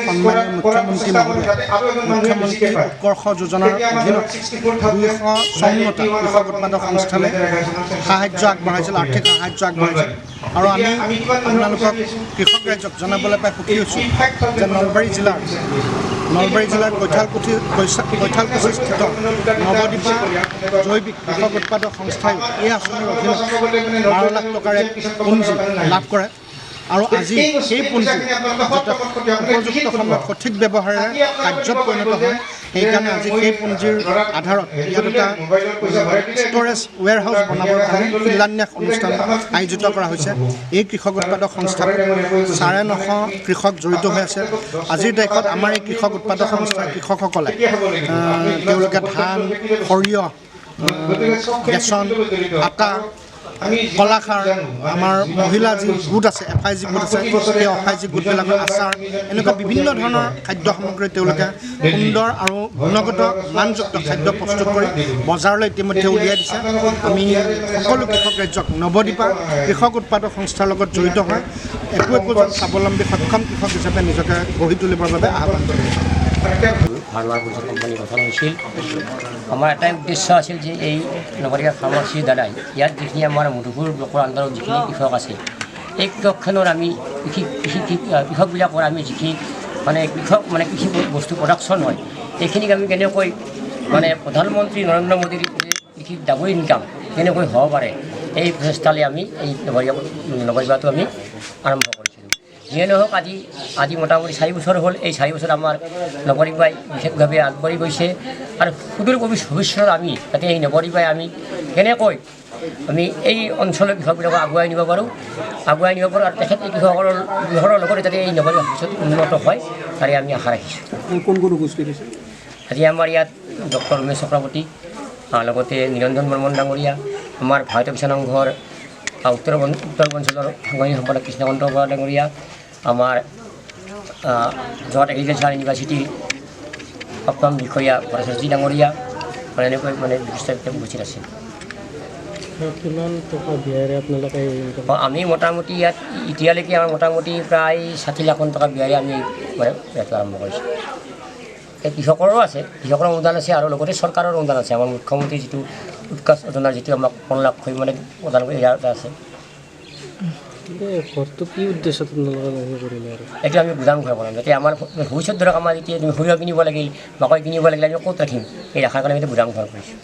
সন্মানীয় মুখ্যমন্ত্ৰী মহোদয় মুখ্যমন্ত্ৰী উৎকৰ্ষ যোজনাৰ অধীনত 254টা কৃষক উৎপাদক সংস্থালৈ সাহায্য আগবঢ়াইছিল, আৰ্থিক সাহায্য আগবঢ়াইছিল। আৰু আমি আপোনালোকক কৃষক ৰাইজক জনাবলৈ পাই সুখী হৈছোঁ যে নলবাৰী জিলাৰ কৈঠালকুছিস্থিত নৱদ্বীপা জৈৱিক কৃষক উৎপাদক সংস্থাই এই আঁচনিৰ অধীনত 12 লাখ টকাৰ এক পুঁজি লাভ কৰে। আৰু আজি সেই পুঁজি যাতে উপযুক্ত সময়ত সঠিক ব্যৱহাৰেৰে কাৰ্যত পৰিণত হয়, সেইকাৰণে আজি সেই পুঁজিৰ আধাৰত ইয়াত এটা ষ্ট'ৰেজ ৱেৰ হাউচ বনাবৰ কাৰণে শিলান্যাস অনুষ্ঠান আয়োজিত কৰা হৈছে। এই কৃষক উৎপাদক সংস্থাত 950 কৃষক জড়িত হৈ আছে। আজিৰ তাৰিখত আমাৰ এই কৃষক উৎপাদক সংস্থাৰ কৃষকসকলে তেওঁলোকে ধান, সৰিয়হ, বেচন, আটা, কলাখাৰ, আমাৰ মহিলা যি গোট আছে, FIG গোট আছে, সেই FIG গোটবিলাকৰ আচাৰ, এনেকুৱা বিভিন্ন ধৰণৰ খাদ্য সামগ্ৰী তেওঁলোকে সুন্দৰ আৰু গুণগত মানযুক্ত খাদ্য প্ৰস্তুত কৰি বজাৰলৈ ইতিমধ্যে উলিয়াই দিছে। আমি সকলো কৃষক ৰাজ্যক নৱদ্বীপা কৃষক উৎপাদক সংস্থাৰ লগত জড়িত হৈ একোজন স্বাৱলম্বী সক্ষম কৃষক হিচাপে নিজকে গঢ়ি তুলিবৰ বাবে আহ্বান কৰিছোঁ। ফাৰ্মাৰ পইচা কোম্পানী গঠন হৈছিল। আমাৰ এটাই উদ্দেশ্য আছিল যে এই নগৰীয়া ফাৰ্মাচীৰ দ্বাৰাই ইয়াত যিখিনি আমাৰ মধুপুৰ ব্লকৰ আণ্ডাৰত যিখিনি কৃষক আছে, এই কৃষকখনৰ আমি কৃষকবিলাকৰ আমি যিখিনি কৃষি বস্তু প্ৰডাকশ্যন হয়, এইখিনিক আমি কেনেকৈ প্ৰধানমন্ত্ৰী নৰেন্দ্ৰ মোদীৰ কৃষি ডাবল ইনকাম কেনেকৈ হ'ব পাৰে, এই প্ৰচেষ্টালৈ আমি এই নগৰীয়াটো আমি আৰম্ভ কৰিছিলোঁ। যিয়ে নহওক আজি মোটামুটি 4 বছৰ হ'ল। এই 4 বছৰ আমাৰ নগৰীয়াই বিশেষভাৱে আগবাঢ়ি গৈছে। আৰু সুদূৰ ভৱিষ্যত আমি যাতে এই নগৰীয়াই আমি কেনেকৈ আমি এই অঞ্চলৰ কৃষকবিলাকক আগুৱাই নিব পাৰোঁ আৰু তেখেত কৃষকৰ লগতে যাতে এই নগৰীয়া ভৱিষ্যত উন্নত হয়, তাৰে আমি আশা ৰাখিছোঁ। কোন উপস্থিত হৈছে? আজি আমাৰ ইয়াত ডক্টৰ উমেশ চক্ৰৱৰ্তী, লগতে নিৰঞ্জন বৰ্মন ডাঙৰীয়া, আমাৰ ভাৰতীয় কিষাণ সংঘৰ উত্তৰ অঞ্চলৰ সাংগঠনিক সম্পাদক কৃষ্ণকান্ত বৰা ডাঙৰীয়া, আমাৰ যোৰহাট এগ্ৰিকালচাৰ ইউনিভাৰ্চিটিৰ সপ্তম বিষয়া ভৰতী ডাঙৰীয়া, এনেকৈ বিশিষ্ট উপস্থিত আছিল। কিমান টকা ব্যয়েৰে আপোনালোকে আমি মোটামুটি ইয়াত এতিয়ালৈকে আমাৰ মোটামুটি প্ৰায় 60 লাখ টকা ব্যয়েৰে আমি ইয়াত আৰম্ভ কৰিছোঁ। এই কৃষকৰো আছে, কৃষকৰ অনুদান আছে আৰু লগতে চৰকাৰৰ অনুদান আছে। আমাৰ মুখ্যমন্ত্ৰী যিটো উৎকৰ্ষ যোজনাৰ যিটো আমাক 1 লাখ মানে প্ৰদান কৰি ইয়াৰ এটা আছে। ঘৰটো কি উদ্দেশ্যত কৰিলে আৰু এইটো আমি গুদাম ঘৰ বনাম, যাতে আমাৰ ভৱিষ্যত ধৰক আমাৰ যেতিয়া তুমি সৰিয়হ কিনিব লাগিল, মাকৈ কিনিব লাগিলে আমি ক'ত ৰাখিম, এই ৰখাৰ কাৰণে আমি গুদাম ঘৰ কৰিছোঁ।